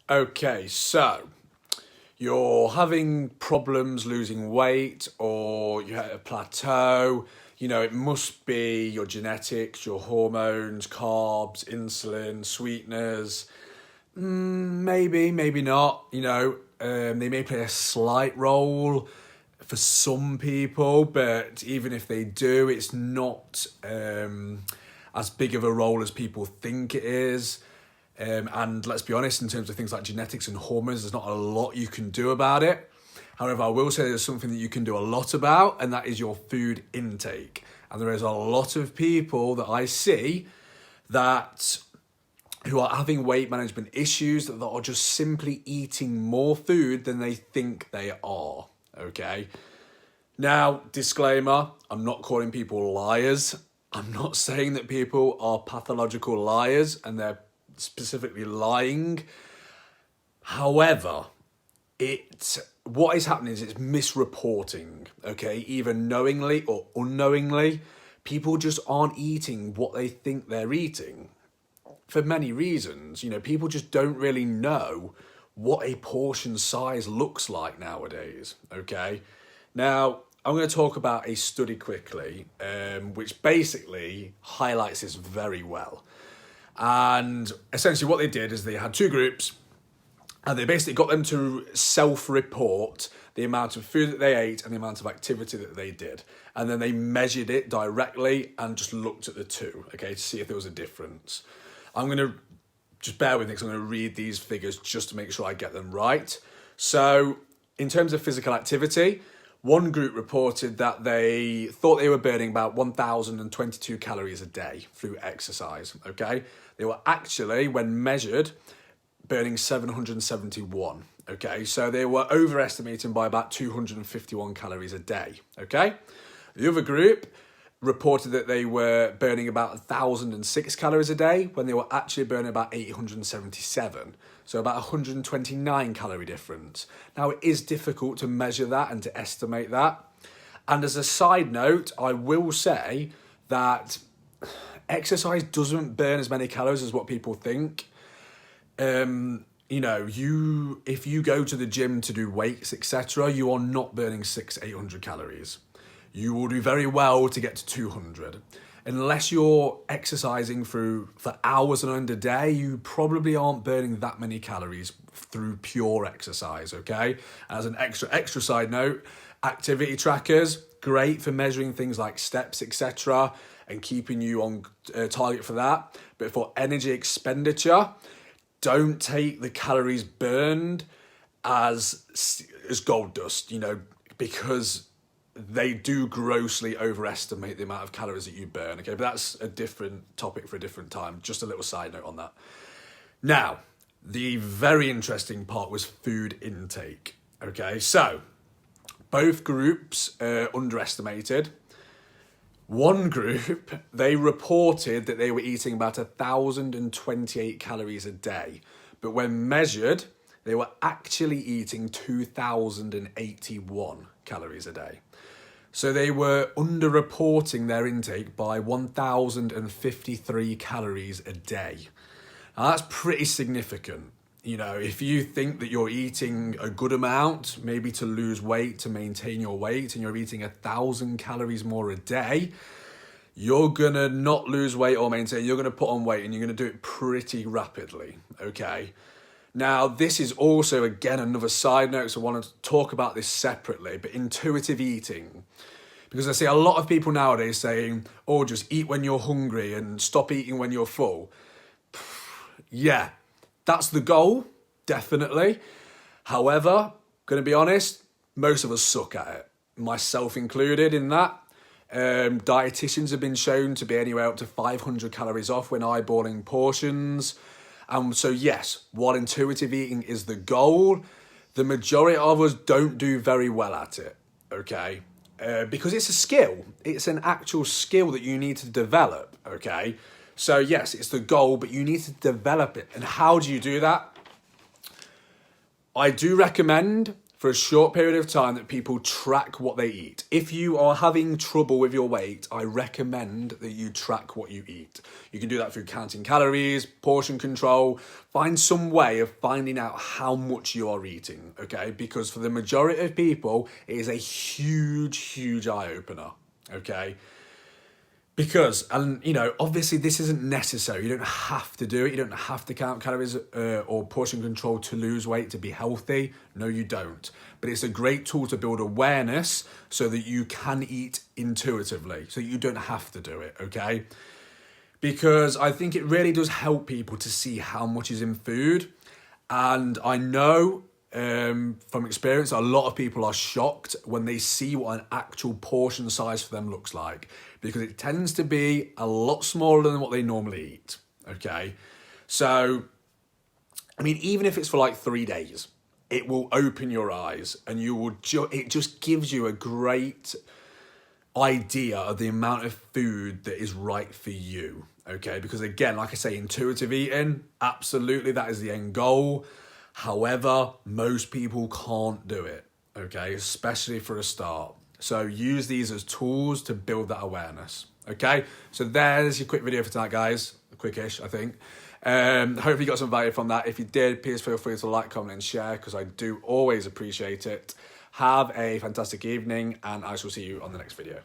Okay, so you're having problems losing weight or you hit a plateau. It must be your genetics, your hormones, carbs, insulin, sweeteners. Maybe, maybe not. They may play a slight role for some people, but even if they do, it's not as big of a role as people think it is. And let's be honest, in terms of things like genetics and hormones, there's not a lot you can do about it. However, I will say there's something that you can do a lot about, and that is your food intake. And there is a lot of people that I see who are having weight management issues that are just simply eating more food than they think they are. Okay. Now, disclaimer, I'm not calling people liars. I'm not saying that people are pathological liars and they're specifically lying. However, what is happening is it's misreporting, okay? Either knowingly or unknowingly, people just aren't eating what they think they're eating for many reasons. People just don't really know what a portion size looks like nowadays, okay? Now, I'm going to talk about a study quickly, which basically highlights this very well. And essentially what they did is they had two groups and they basically got them to self-report the amount of food that they ate and the amount of activity that they did. And then they measured it directly and just looked at the two, okay, to see if there was a difference. I'm going to, just bear with me because I'm going to read these figures just to make sure I get them right. So in terms of physical activity, one group reported that they thought they were burning about 1,022 calories a day through exercise, okay? They were actually, when measured, burning 771, okay? So they were overestimating by about 251 calories a day, okay? The other group reported that they were burning about 1,006 calories a day when they were actually burning about 877. So about 129 calorie difference. Now, it is difficult to measure that and to estimate that. And as a side note, I will say that exercise doesn't burn as many calories as what people think. If you go to the gym to do weights, etc., you are not burning 600-800 calories. You will do very well to get to 200. Unless you're exercising for hours and a day, you probably aren't burning that many calories through pure exercise, okay? As an extra side note, activity trackers, great for measuring things like steps, etc., and keeping you on target for that. But for energy expenditure, don't take the calories burned as gold dust, because they do grossly overestimate the amount of calories that you burn, okay? But that's a different topic for a different time. Just a little side note on that. Now, the very interesting part was food intake, okay? So, both groups underestimated. One group, they reported that they were eating about 1,028 calories a day. But when measured, they were actually eating 2,081 calories a day. So they were underreporting their intake by 1,053 calories a day. Now that's pretty significant. If you think that you're eating a good amount, maybe to lose weight, to maintain your weight, and you're eating 1,000 calories more a day, you're gonna not lose weight or maintain, you're gonna put on weight and you're gonna do it pretty rapidly, okay? Now, this is also, again, another side note, so I want to talk about this separately, but intuitive eating. Because I see a lot of people nowadays saying, oh, just eat when you're hungry and stop eating when you're full. Yeah, that's the goal, definitely. However, going to be honest, most of us suck at it, myself included in that. Dietitians have been shown to be anywhere up to 500 calories off when eyeballing portions. So yes, while intuitive eating is the goal, the majority of us don't do very well at it, okay? Because it's a skill. It's an actual skill that you need to develop, okay? So yes, it's the goal, but you need to develop it. And how do you do that? I do recommend for a short period of time that people track what they eat. If you are having trouble with your weight, I recommend that you track what you eat. You can do that through counting calories, portion control, find some way of finding out how much you are eating, okay? Because for the majority of people, it is a huge, huge eye-opener, okay? Because, and you know, obviously this isn't necessary. You don't have to do it. You don't have to count calories or portion control to lose weight, to be healthy. No, you don't. But it's a great tool to build awareness so that you can eat intuitively, so you don't have to do it, okay? Because I think it really does help people to see how much is in food. And I know from experience, a lot of people are shocked when they see what an actual portion size for them looks like, because it tends to be a lot smaller than what they normally eat, okay? So, I mean, even if it's for like 3 days, it will open your eyes, and you will it just gives you a great idea of the amount of food that is right for you, okay? Because again, like I say, intuitive eating, absolutely, that is the end goal. However, most people can't do it, okay? Especially for a start. So use these as tools to build that awareness, okay? So there's your quick video for tonight, guys. Quickish, I think. Hope you got some value from that. If you did, please feel free to like, comment, and share, because I do always appreciate it. Have a fantastic evening, and I shall see you on the next video.